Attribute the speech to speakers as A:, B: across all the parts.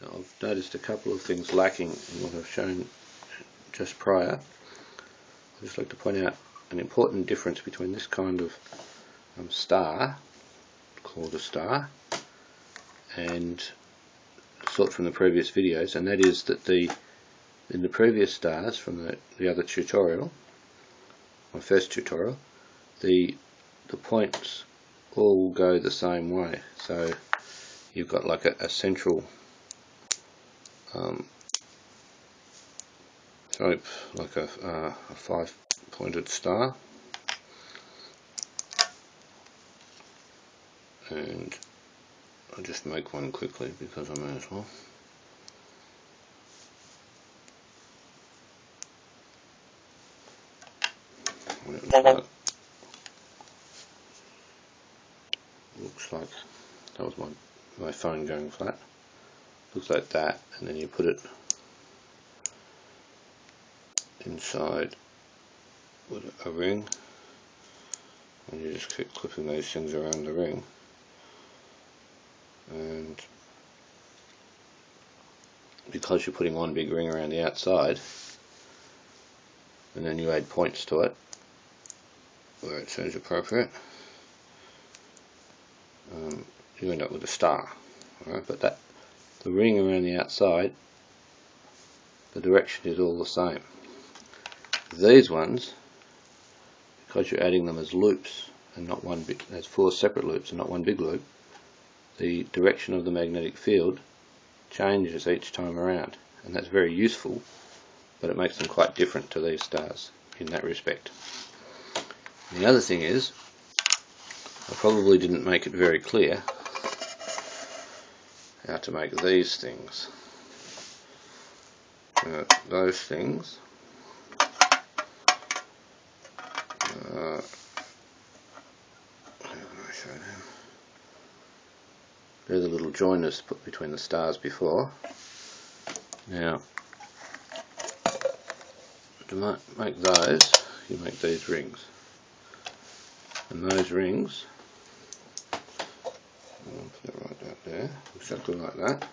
A: Now, I've noticed a couple of things lacking in what I've shown just prior. I'd just like to point out an important difference between this kind of star, called a star, and sort from the previous videos, and that is that in the previous stars from the other tutorial, my first tutorial, the points all go the same way. So you've got like a central shape, like a 5-pointed star, and I'll just make one quickly because I may as well. Looks like that was my phone going flat. Looks like that, and then you put it inside with a ring, and you just keep clipping those things around the ring, and because you're putting one big ring around the outside, and then you add points to it where it seems appropriate, you end up with a star. Alright, but the ring around the outside, the direction is all the same. These ones, because you're adding them as loops and not one big, as 4 separate loops and not one big loop, the direction of the magnetic field changes each time around, and that's very useful, but it makes them quite different to these stars in that respect. And the other thing is, I probably didn't make it very clear how to make these things. Those things, how can I show them? They're the little joiners put between the stars before. Now, to make those, you make these rings, and those rings, I'll put it right out there, exactly like that.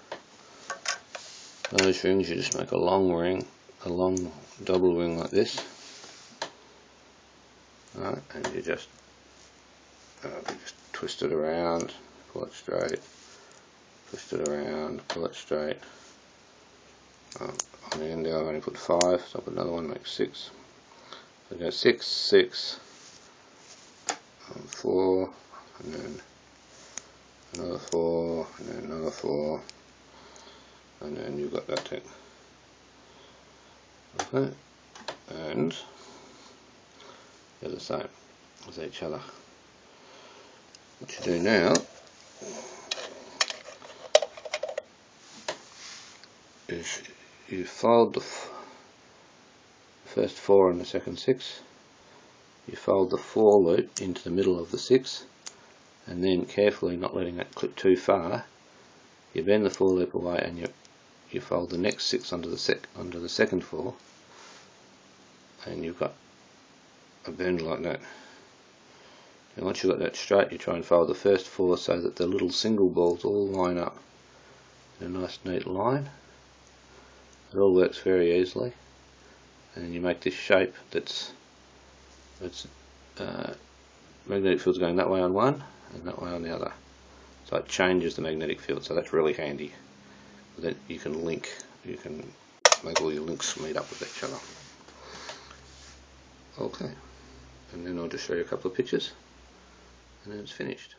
A: Those rings, you just make a long ring, a long double ring like this, right, and you just twist it around, pull it straight, twist it around, pull it straight. On the end there I've only put 5, so I'll put another one, make 6. So go 6, 6, 4, and then another 4, and then another 4, and then you've got that thing. Okay, and they're the same as each other. What you do now is you fold the first 4 and the second 6, you fold the 4 loop into the middle of the 6, and then carefully, not letting it clip too far, you bend the 4 loop away and you fold the next 6 onto the second 4, and you've got a bend like that. And once you've got that straight, you try and fold the first 4 so that the little single balls all line up in a nice neat line. It all works very easily, and you make this shape that's magnetic field's going that way on one and that way on the other, so it changes the magnetic field. So that's really handy. Then you can make all your links meet up with each other. Okay, and then I'll just show you a couple of pictures, and then it's finished.